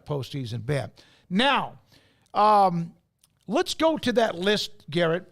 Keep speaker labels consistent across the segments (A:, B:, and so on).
A: postseason bid. Now, let's go to that list, Garrett,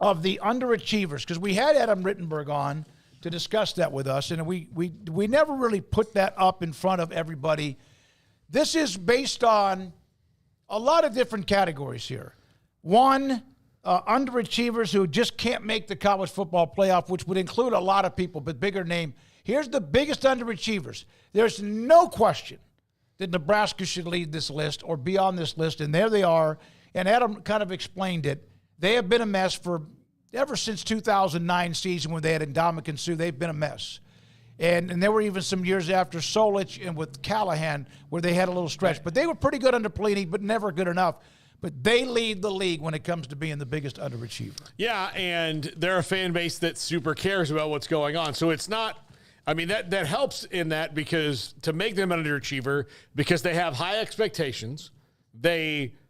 A: of the underachievers, because we had Adam Rittenberg on to discuss that with us, and we never really put that up in front of everybody. This is based on a lot of different categories here. One, underachievers who just can't make the college football playoff, which would include a lot of people, but bigger name. Here's the biggest underachievers. There's no question that Nebraska should lead this list or be on this list, and there they are. And Adam kind of explained it. They have been a mess for ever since 2009 season when they had Ndamukong Suh. They've been a mess. And there were even some years after Solich and with Callahan where they had a little stretch. But they were pretty good under Pelini, but never good enough. But they lead the league when it comes to being the biggest underachiever.
B: Yeah, and they're a fan base that super cares about what's going on. So it's not – I mean, that helps in that because to make them an underachiever because they have high expectations. They –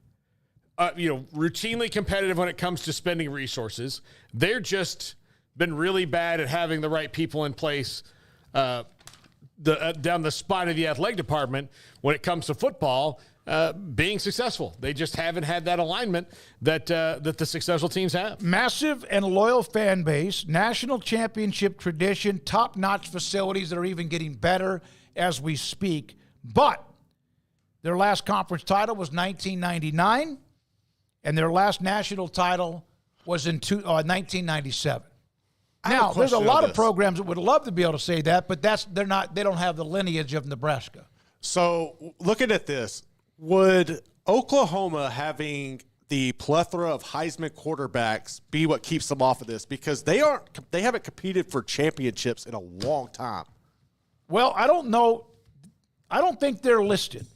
B: routinely competitive when it comes to spending resources. They're just been really bad at having the right people in place down the spine of the athletic department when it comes to football being successful. They just haven't had that alignment that the successful teams have.
A: Massive and loyal fan base, national championship tradition, top-notch facilities that are even getting better as we speak. But their last conference title was 1999. And their last national title was in 1997. Now, there's a lot of programs that would love to be able to say that, but they don't have the lineage of Nebraska.
C: So, looking at this, would Oklahoma having the plethora of Heisman quarterbacks be what keeps them off of this? Because they haven't competed for championships in a long time.
A: Well, I don't know. I don't think they're listed.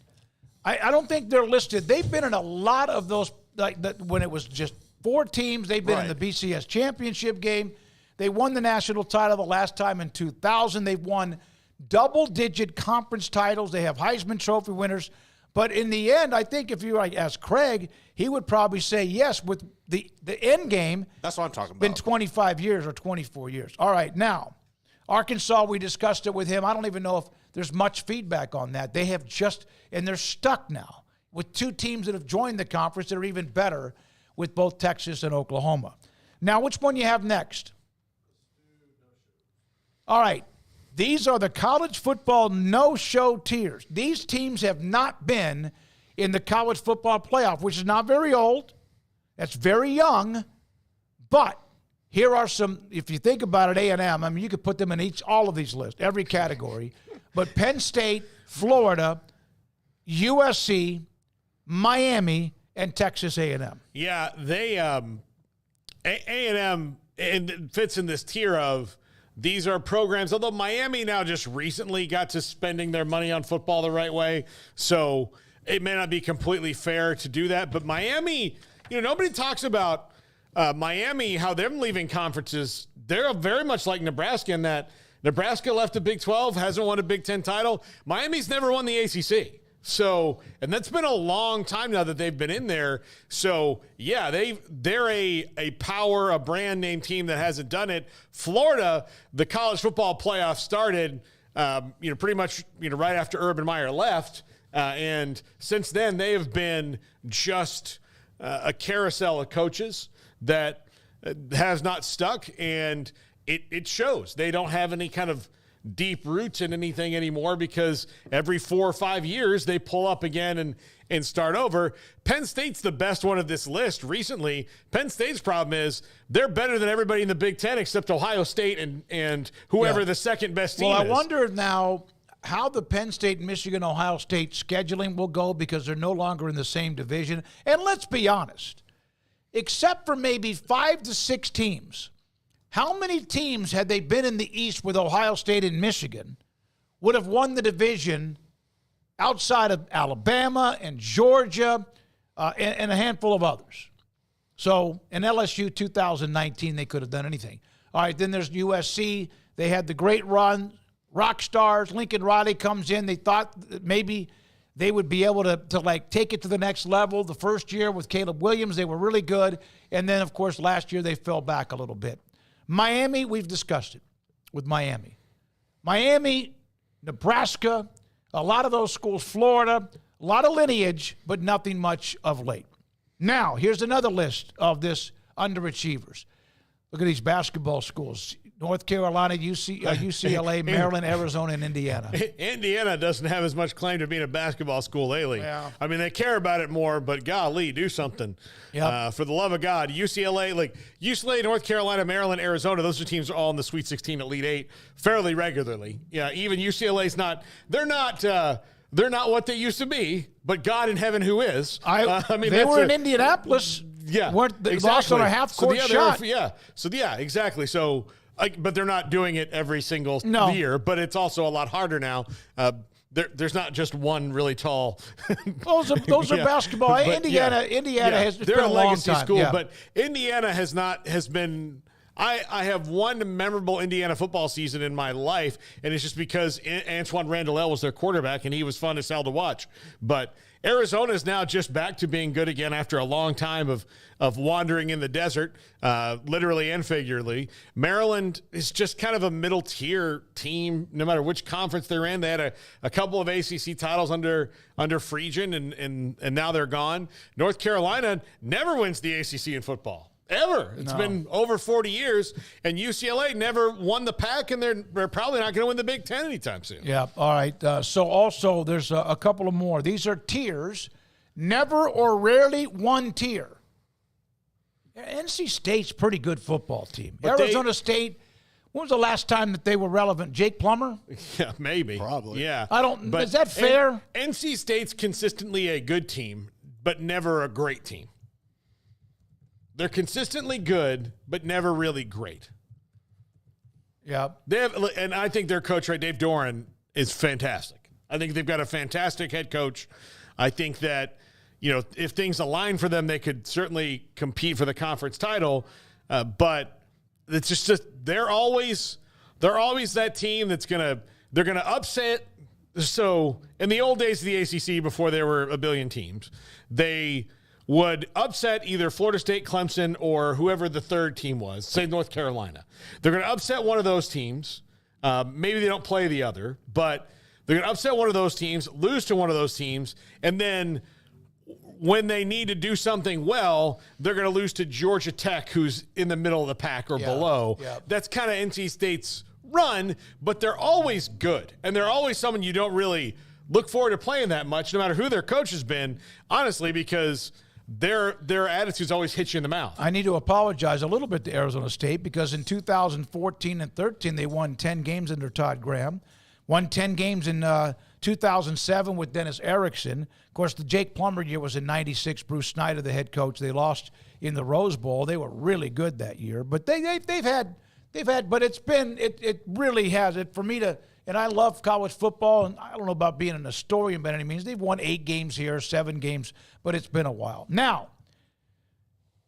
A: I don't think they're listed. They've been in a lot of those. Like that, when it was just 4 teams, they've been in the BCS championship game. They won the national title the last time in 2000. They've won double-digit conference titles. They have Heisman Trophy winners. But in the end, I think if you ask Craig, he would probably say yes with the end game.
C: That's what I'm talking about.
A: Been 25 years or 24 years. All right, now, Arkansas, we discussed it with him. I don't even know if there's much feedback on that. They have and they're stuck now with 2 teams that have joined the conference that are even better with both Texas and Oklahoma. Now, which one you have next? All right. These are the college football no-show tiers. These teams have not been in the college football playoff, which is not very old. That's very young. But here are some, if you think about it, A&M, I mean, you could put them in all of these lists, every category. But Penn State, Florida, USC, Miami, and Texas A&M.
B: Yeah, they A&M and fits in this tier of these are programs, although Miami now just recently got to spending their money on football the right way, so it may not be completely fair to do that. But Miami, nobody talks about Miami, how they're leaving conferences. They're very much like Nebraska in that Nebraska left the Big 12, hasn't won a Big 10 title. Miami's never won the ACC. So, and that's been a long time now that they've been in there. So, yeah, they're a power, a brand name team that hasn't done it. Florida, the college football playoff started, pretty much, right after Urban Meyer left. And since then, they have been just a carousel of coaches that has not stuck, and it shows. They don't have any kind of deep roots in anything anymore because every 4 or 5 years they pull up again and start over. Penn State's the best one of this list recently. Penn State's problem is they're better than everybody in the Big Ten except Ohio State and whoever the second best team is.
A: Well, I wonder now how the Penn State, Michigan, Ohio State scheduling will go because they're no longer in the same division. And let's be honest, except for maybe 5 to 6 teams, how many teams, had they been in the East with Ohio State and Michigan, would have won the division outside of Alabama and Georgia and a handful of others? So in LSU 2019, they could have done anything. All right, then there's USC. They had the great run. Rock stars. Lincoln Riley comes in. They thought that maybe they would be able to take it to the next level. The first year with Caleb Williams, they were really good. And then, of course, last year they fell back a little bit. Miami, we've discussed it with Miami. Miami, Nebraska, a lot of those schools, Florida, a A lot of lineage, but nothing much of late. Now, here's another list of this underachievers. Look at these basketball schools. North Carolina, UCLA, Maryland, Arizona, and Indiana.
B: Indiana doesn't have as much claim to being a basketball school lately.
A: Yeah.
B: I mean, they care about it more, but golly, do something.
A: Yep.
B: For the love of God. UCLA, North Carolina, Maryland, Arizona, those are teams all in the Sweet 16, Elite 8 fairly regularly. Yeah, even UCLA's they're not what they used to be, but God in heaven who is.
A: They were in Indianapolis.
B: Yeah,
A: They
B: exactly.
A: lost on a half-court shot.
B: Exactly. So, but they're not doing it every single year. But it's also a lot harder now. There's not just one really tall.
A: Those are basketball.
B: But,
A: Indiana has
B: they're
A: been
B: a legacy
A: long time.
B: school,
A: Yeah.
B: but Indiana has been. I have one memorable Indiana football season in my life, and it's just because Antoine Randall was their quarterback, and he was fun as hell to watch. But Arizona is now just back to being good again after a long time of wandering in the desert, literally and figuratively. Maryland is just kind of a middle-tier team, no matter which conference they're in. They had a couple of ACC titles under Friedgen, and now they're gone. North Carolina never wins the ACC in football. Ever. It's been over 40 years, and UCLA never won the pack, and they're probably not going to win the Big Ten anytime soon.
A: Yeah, all right. So also there's a couple of more. These are tiers. Never or rarely one tier. NC State's a pretty good football team.
B: But
A: Arizona State, when was the last time that they were relevant? Jake Plummer?
B: Yeah, maybe.
C: Probably.
B: Yeah.
A: Is that fair?
B: NC State's consistently a good team, but never a great team. They're consistently good, but never really great.
A: Yeah.
B: And I think their coach, Dave Doran, is fantastic. I think they've got a fantastic head coach. I think that, if things align for them, they could certainly compete for the conference title. But it's just they're always that team they're gonna upset. So in the old days of the ACC, before there were a billion teams, they would upset either Florida State, Clemson, or whoever the third team was, say North Carolina. They're going to upset one of those teams. Maybe they don't play the other, but they're going to upset one of those teams, lose to one of those teams, and then when they need to do something well, they're going to lose to Georgia Tech, who's in the middle of the pack or below.
A: Yeah.
B: That's kind of NC State's run, but they're always good, and they're always someone you don't really look forward to playing that much, no matter who their coach has been, honestly, because their attitudes always hit you in the mouth.
A: I need to apologize a little bit to Arizona State because in 2014 and 13, they won 10 games under Todd Graham, won 10 games in 2007 with Dennis Erickson. Of course, the Jake Plummer year was in 96. Bruce Snyder, the head coach, they lost in the Rose Bowl. They were really good that year, but they've had, but it really has it for me to. And I love college football, and I don't know about being an historian by any means. They've won 8 games here, 7 games, but it's been a while. Now,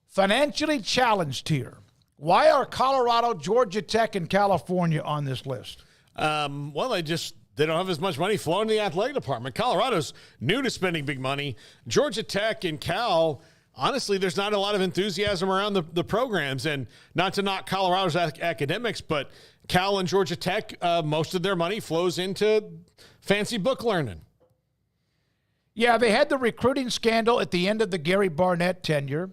A: financially challenged here. Why are Colorado, Georgia Tech, and California on this list?
B: Well, they don't have as much money flowing in the athletic department. Colorado's new to spending big money. Georgia Tech and Cal, honestly, there's not a lot of enthusiasm around the programs. And not to knock Colorado's academics, but Cal and Georgia Tech, most of their money flows into fancy book learning.
A: Yeah, they had the recruiting scandal at the end of the Gary Barnett tenure.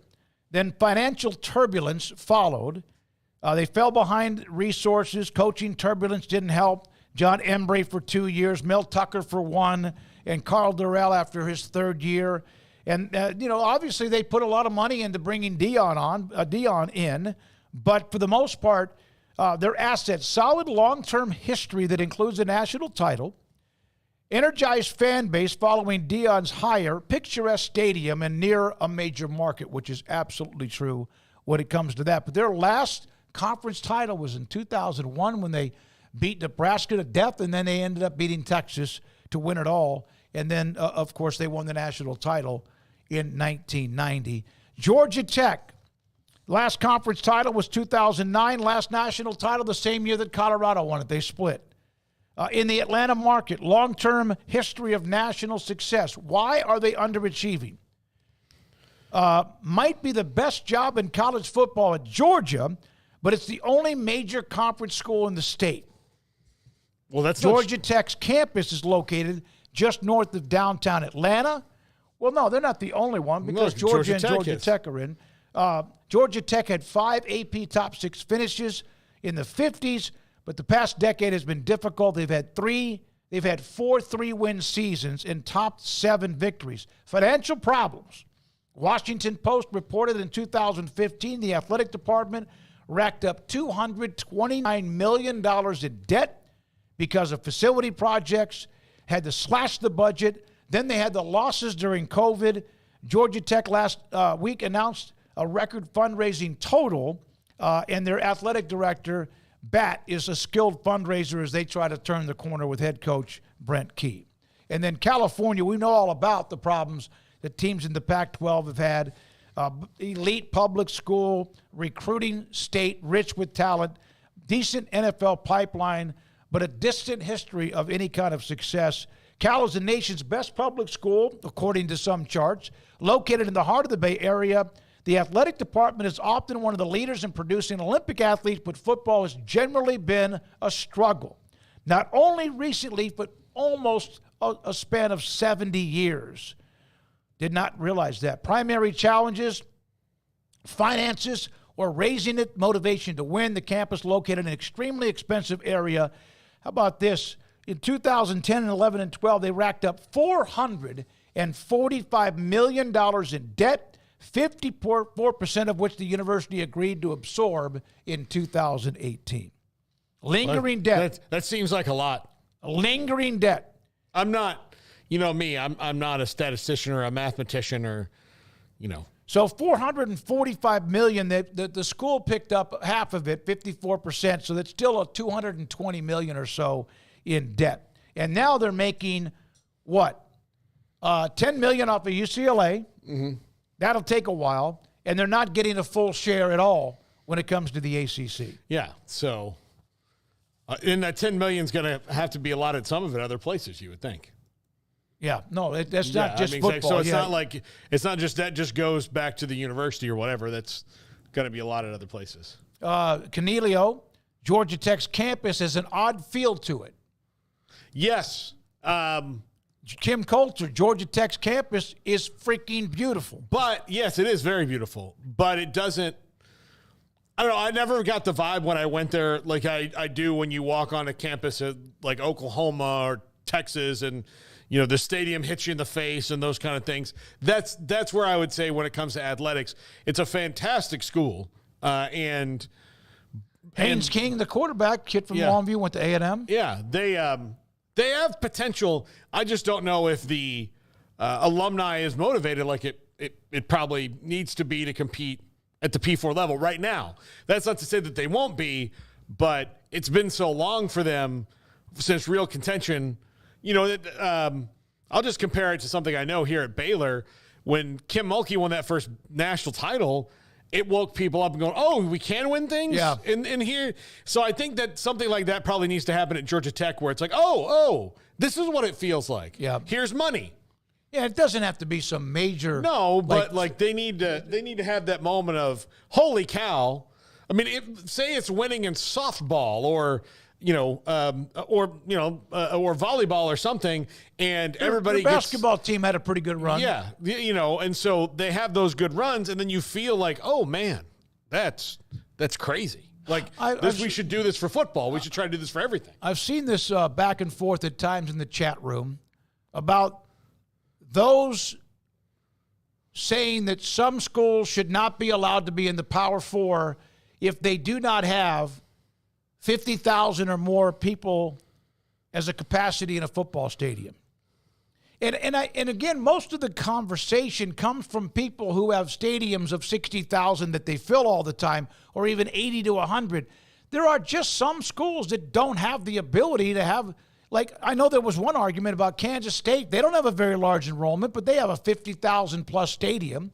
A: Then financial turbulence followed. They fell behind resources. Coaching turbulence didn't help. John Embry for 2 years, Mel Tucker for 1, and Carl Durrell after his 3rd year. And, obviously they put a lot of money into bringing Dion in. But for the most part, their assets, solid long-term history that includes a national title, energized fan base following Dion's hire, picturesque stadium, and near a major market, which is absolutely true when it comes to that. But their last conference title was in 2001 when they beat Nebraska to death, and then they ended up beating Texas to win it all. And then, of course, they won the national title in 1990. Georgia Tech, last conference title was 2009. Last national title the same year that Colorado won it. They split. In the Atlanta market, long-term history of national success. Why are they underachieving? Might be the best job in college football at Georgia, but it's the only major conference school in the state.
B: Well, that's
A: Georgia Tech's campus is located just north of downtown Atlanta. Well, no, they're not the only one because Georgia and Georgia Tech are in. Georgia Tech had 5 AP top 6 finishes in the 50s, but the past decade has been difficult. They've had 4 3-win seasons and top 7 victories. Financial problems. Washington Post reported in 2015 the athletic department racked up $229 million in debt because of facility projects, had to slash the budget. Then they had the losses during COVID. Georgia Tech last week announced a record fundraising total, and their athletic director, Bat, is a skilled fundraiser as they try to turn the corner with head coach Brent Key. And then California, we know all about the problems that teams in the Pac-12 have had. Elite public school, recruiting state, rich with talent, decent NFL pipeline, but a distant history of any kind of success. Cal is the nation's best public school, according to some charts, located in the heart of the Bay Area. The athletic department is often one of the leaders in producing Olympic athletes, but football has generally been a struggle. Not only recently, but almost a span of 70 years. Did not realize that. Primary challenges, finances, or raising it, motivation to win. The campus located in an extremely expensive area. How about this? In 2010 and 11 and 12, they racked up $445 million in debt, 54% of which the university agreed to absorb in 2018. Lingering debt.
B: That seems like a lot.
A: Lingering debt.
B: I'm not, you know me, I'm not a statistician or a mathematician or, you know.
A: So $445 million, the school picked up half of it, 54%, so that's still a $220 million or so in debt. And now they're making, what, $10 million off of UCLA. Mm-hmm. That'll take a while, and they're not getting a full share at all when it comes to the ACC.
B: Yeah, so, and that $10 million is going to have to be allotted some of it other places, you would think.
A: Yeah, no, that's not just football.
B: So it's not like, it's not just that just goes back to the university or whatever. That's going to be allotted other places.
A: Cornelio, Georgia Tech's campus has an odd feel to it.
B: Yes.
A: Kim Coulter, Georgia Tech's campus is freaking beautiful.
B: But, yes, it is very beautiful. But it doesn't, I don't know, I never got the vibe when I went there like I do when you walk on a campus at like Oklahoma or Texas and, you know, the stadium hits you in the face and those kind of things. That's where I would say when it comes to athletics, it's a fantastic school. And
A: Haynes King, the quarterback, kid from Longview, went to A&M.
B: Yeah, they have potential. I just don't know if the alumni is motivated like it probably needs to be to compete at the P4 level right now. That's not to say that they won't be, but it's been so long for them since real contention. You know, I'll just compare it to something I know here at Baylor. When Kim Mulkey won that first national title, it woke people up and going, oh, we can win things in here. So I think that something like that probably needs to happen at Georgia Tech where it's like, oh, this is what it feels like. Yeah. Here's money.
A: Yeah, it doesn't have to be some major.
B: No, but like they need to have that moment of, holy cow. I mean, say it's winning in softball or volleyball or something, and everybody
A: the basketball team had a pretty good run.
B: Yeah, and so they have those good runs, and then you feel like, oh man, that's crazy. Like we should do this for football. We should try to do this for everything.
A: I've seen this back and forth at times in the chat room about those saying that some schools should not be allowed to be in the Power Four if they do not have 50,000 or more people as a capacity in a football stadium. And again, most of the conversation comes from people who have stadiums of 60,000 that they fill all the time, or even 80 to 100. There are just some schools that don't have the ability to have, like, I know there was one argument about Kansas State. They don't have a very large enrollment, but they have a 50,000 plus stadium.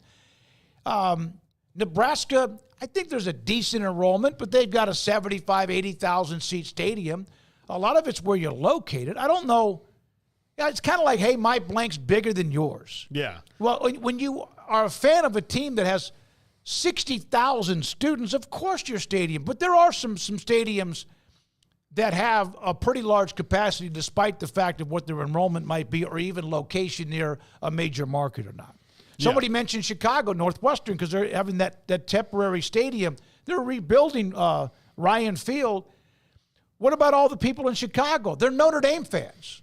A: Nebraska, I think there's a decent enrollment, but they've got a 75, 80,000 seat stadium. A lot of it's where you're located. I don't know. It's kind of like, hey, my blank's bigger than yours.
B: Yeah.
A: Well, when you are a fan of a team that has 60,000 students, of course your stadium. But there are some stadiums that have a pretty large capacity despite the fact of what their enrollment might be or even location near a major market or not. Somebody mentioned Chicago, Northwestern, because they're having that temporary stadium. They're rebuilding Ryan Field. What about all the people in Chicago? They're Notre Dame fans.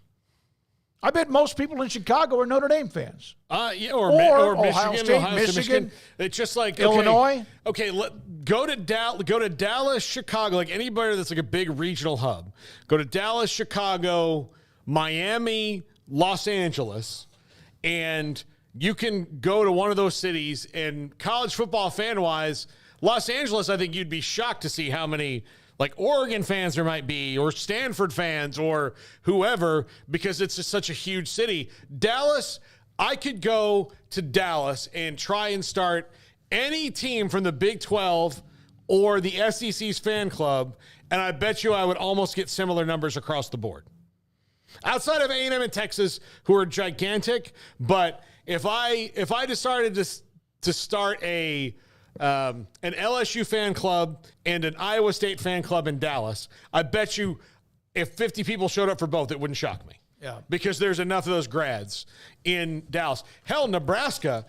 A: I bet most people in Chicago are Notre Dame fans.
B: Yeah,
A: or
B: Michigan,
A: Ohio State,
B: Michigan. It's just like
A: Illinois.
B: Okay, go to Dallas, Chicago. Like anybody that's like a big regional hub. Go to Dallas, Chicago, Miami, Los Angeles, and you can go to one of those cities. And college football fan wise, Los Angeles, I think you'd be shocked to see how many like Oregon fans there might be, or Stanford fans, or whoever, because it's just such a huge city. Dallas, I could go to Dallas and try and start any team from the Big 12 or the SEC's fan club, and I bet you I would almost get similar numbers across the board. Outside of A&M and Texas, who are gigantic, but if I decided to start an LSU fan club and an Iowa State fan club in Dallas, I bet you if 50 people showed up for both, it wouldn't shock me.
A: Yeah.
B: Because there's enough of those grads in Dallas. Hell, Nebraska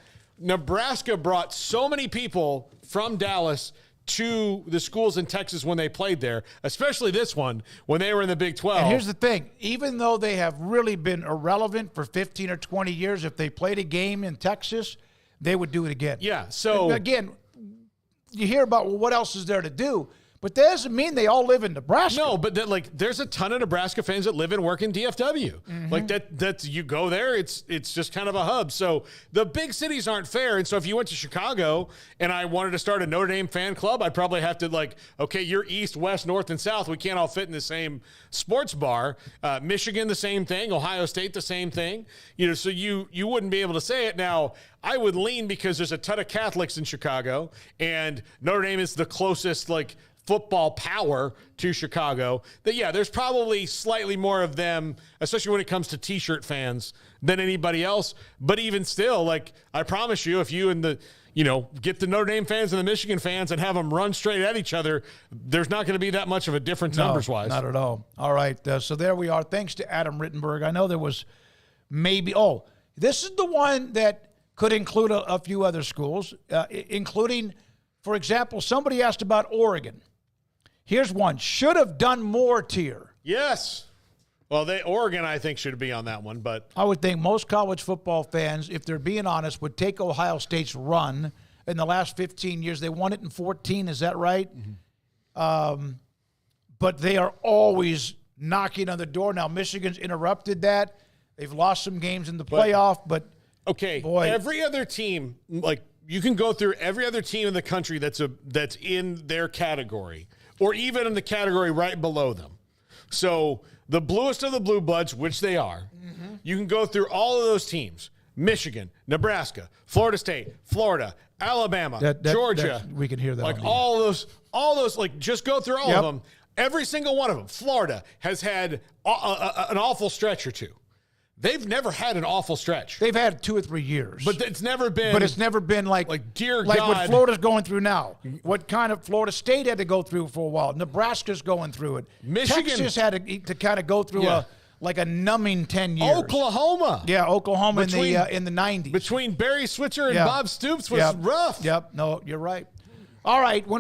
B: brought so many people from Dallas to the schools in Texas when they played there, especially this one when they were in the Big 12.
A: And here's the thing. Even though they have really been irrelevant for 15 or 20 years, if they played a game in Texas, they would do it again.
B: Yeah, so...
A: Again, you hear about, well, what else is there to do? But that doesn't mean they all live in Nebraska.
B: No, but there's a ton of Nebraska fans that live and work in DFW.
A: Mm-hmm.
B: Like that's you go there, it's just kind of a hub. So the big cities aren't fair. And so if you went to Chicago and I wanted to start a Notre Dame fan club, I'd probably have to okay, you're east, west, north, and south. We can't all fit in the same sports bar. Michigan, the same thing. Ohio State, the same thing. So you wouldn't be able to say it. Now, I would lean because there's a ton of Catholics in Chicago, and Notre Dame is the closest football power to Chicago, that there's probably slightly more of them, especially when it comes to T-shirt fans, than anybody else. But even still, I promise you, if you get the Notre Dame fans and the Michigan fans and have them run straight at each other, there's not going to be that much of a difference numbers-wise.
A: Not at all. All right, so there we are. Thanks to Adam Rittenberg. I know there was this is the one that could include a few other schools, including, for example, somebody asked about Oregon. Here's one. Should have done more tier.
B: Yes. Well, Oregon, I think, should be on that one. But
A: I would think most college football fans, if they're being honest, would take Ohio State's run in the last 15 years. They won it in 14. Is that right? Mm-hmm. But they are always knocking on the door. Now, Michigan's interrupted that. They've lost some games in the playoff. But
B: okay,
A: boy,
B: every other team, you can go through every other team in the country that's in their category, or even in the category right below them. So the bluest of the blue bloods, which they are, you can go through all of those teams: Michigan, Nebraska, Florida State, Florida, Alabama, Georgia.
A: We can hear that.
B: All those, just go through all of them. Every single one of them. Florida has had an awful stretch or two. They've never had an awful stretch.
A: They've had 2 or 3 years.
B: But it's never been dear God.
A: What Florida's going through now. What kind of Florida State had to go through for a while. Nebraska's going through it.
B: Michigan.
A: Texas had to kind of go through a numbing 10 years.
B: Oklahoma.
A: Yeah, Oklahoma in the 90s.
B: Between Barry Switzer and Bob Stoops was rough.
A: Yep. No, you're right. All right. When